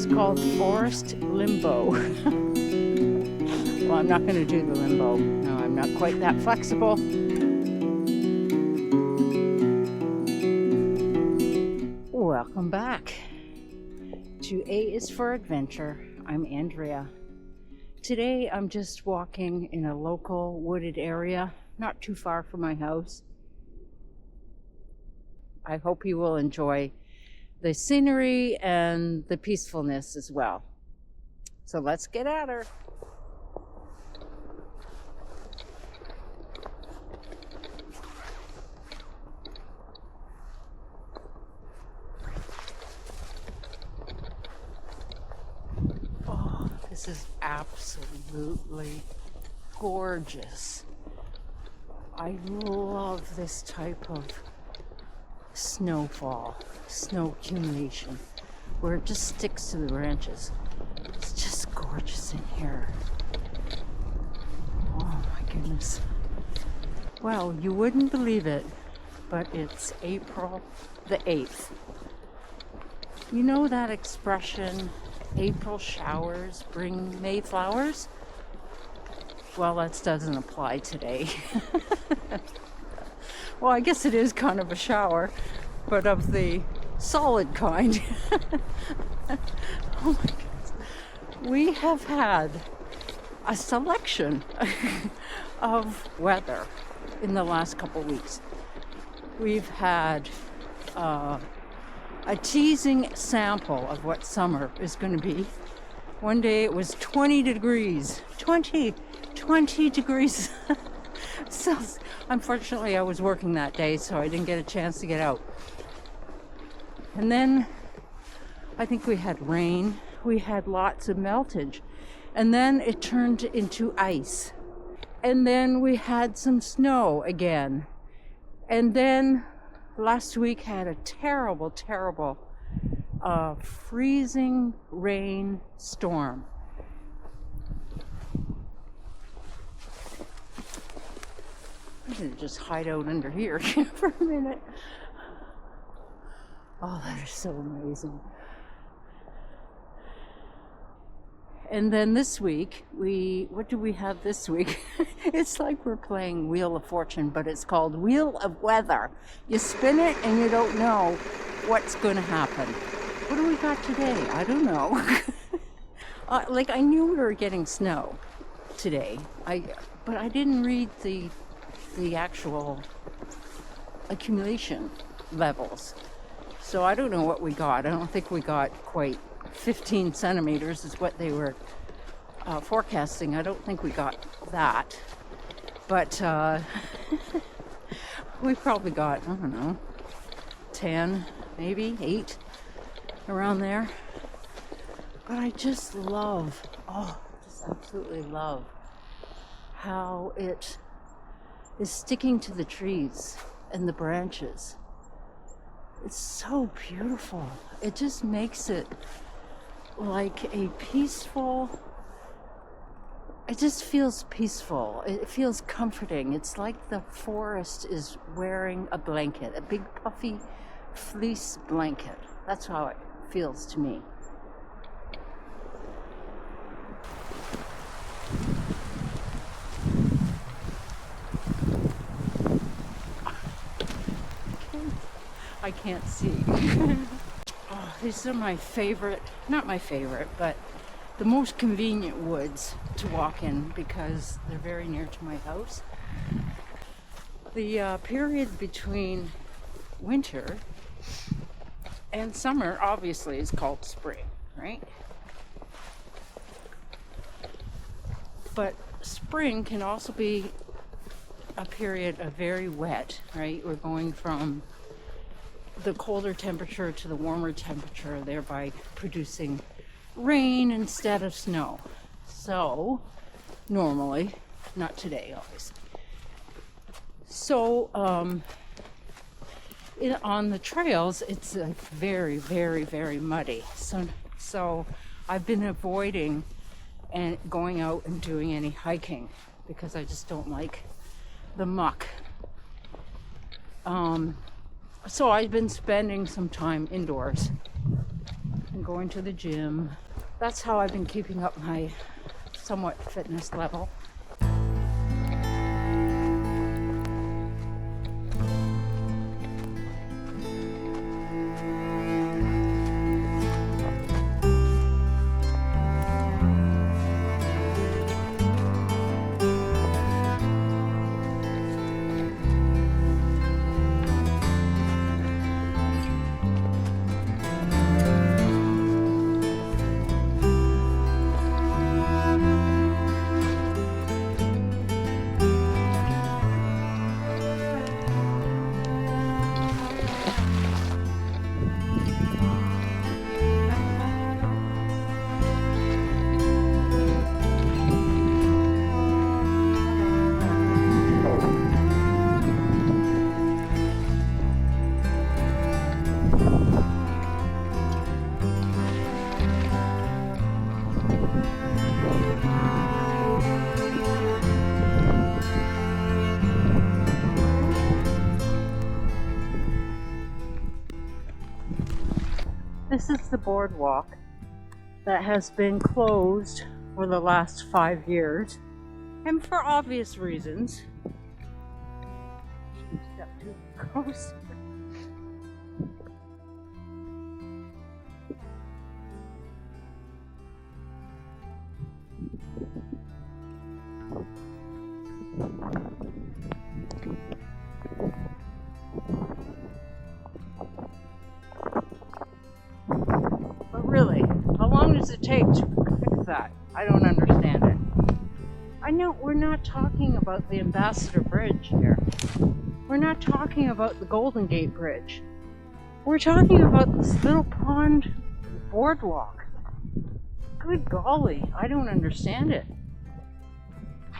is called Forest Limbo. Well, I'm not going to do the limbo. No, I'm not quite that flexible. Welcome back to A is for Adventure. I'm Andrea. Today I'm just walking in a local wooded area, not too far from my house. I hope you will enjoy the scenery and the peacefulness as well. So let's get at her. Oh, this is absolutely gorgeous. I love this type of snowfall, snow accumulation, where it just sticks to the branches. It's just gorgeous in here. Oh my goodness. Well, you wouldn't believe it, but it's April the 8th. You know that expression, April showers bring May flowers? Well, that doesn't apply today. Well, I guess it is kind of a shower, but of the solid kind. Oh my goodness. We have had a selection of weather in the last couple weeks. We've had a teasing sample of what summer is going to be. One day it was 20 degrees. 20 degrees. So, unfortunately, I was working that day, so I didn't get a chance to get out. And then I think we had rain. We had lots of meltage. And then it turned into ice. And then we had some snow again. And then last week had a terrible, terrible freezing rain storm. I'm going to just hide out under here for a minute. Oh, that is so amazing. And then this week, what do we have this week? It's like we're playing Wheel of Fortune, but it's called Wheel of Weather. You spin it and you don't know what's going to happen. What do we got today? I don't know. I knew we were getting snow today, but I didn't read the actual accumulation levels. So I don't know what we got. I don't think we got quite 15 centimeters is what they were forecasting. I don't think we got that. But we probably got, I don't know, 10, maybe 8, around there. But I just love, just absolutely love how it is sticking to the trees and the branches. It's so beautiful. It just makes it like a peaceful, it just feels peaceful. It feels comforting. It's like the forest is wearing a blanket, a big puffy fleece blanket. That's how it feels to me. I can't see. Oh, these are my favorite, not my favorite, but the most convenient woods to walk in because they're very near to my house. The period between winter and summer obviously is called spring, right? But spring can also be a period of very wet, right? We're going from the colder temperature to the warmer temperature, thereby producing rain instead of snow. So, normally, not today, obviously. So, on the trails, it's like very, very, very muddy. So I've been avoiding and going out and doing any hiking because I just don't like the muck. So I've been spending some time indoors. and going to the gym. That's how I've been keeping up my somewhat fitness level. This is the boardwalk that has been closed for the last 5 years, and for obvious reasons. Step too close. Really, how long does it take to fix that? I don't understand it. I know we're not talking about the Ambassador Bridge here. We're not talking about the Golden Gate Bridge. We're talking about this little pond boardwalk. Good golly, I don't understand it.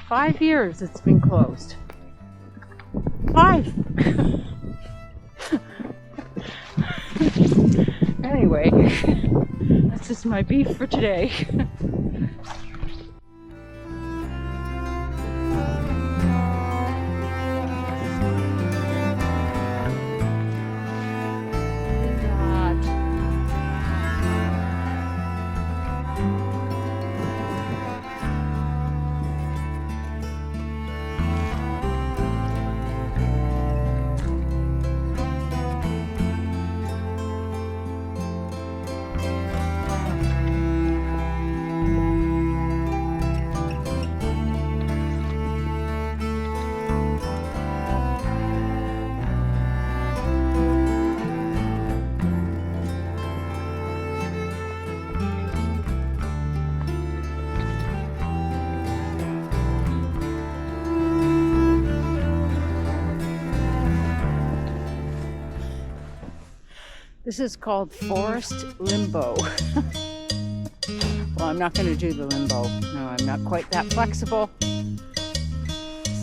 5 years it's been closed. 5! Anyway, that's just my beef for today. This is called Forest Limbo. Well, I'm not going to do the limbo. No, I'm not quite that flexible.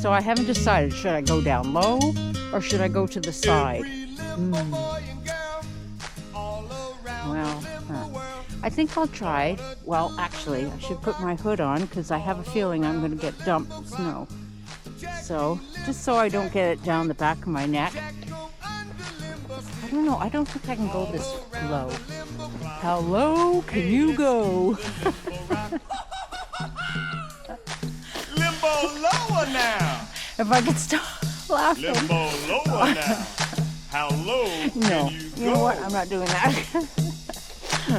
So I haven't decided, should I go down low or should I go to the side? Well, I think I'll try. Well, actually, I should put my hood on because I have a feeling I'm going to get dumped snow. So, just so I don't get it down the back of my neck. I don't know, I don't think I can go this low. How low can you go? Limbo lower now. If I could stop laughing. Limbo lower now. How low No, can you go? you know what? I'm not doing that.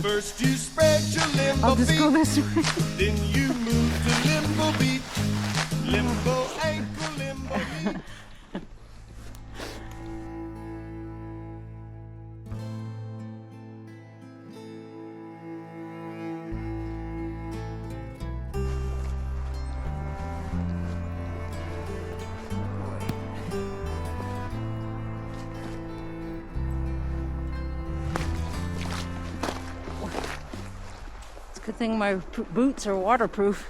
First you spread your limbo I'll just go this way. then you move to limbo beat. Limbo ankle, limbo knee. Good thing my boots are waterproof.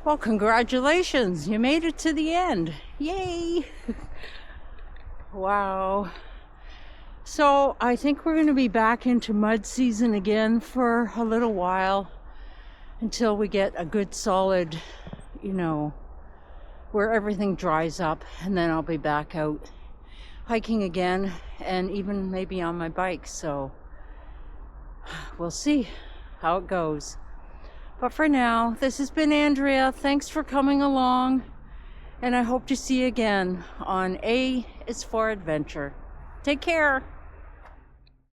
Well, congratulations, you made it to the end. Yay! Wow. So I think we're going to be back into mud season again for a little while until we get a good solid, where everything dries up, and then I'll be back out hiking again, and even maybe on my bike. So we'll see how it goes. But for now, this has been Andrea. Thanks for coming along, and I hope to see you again on A is for Adventure. Take care.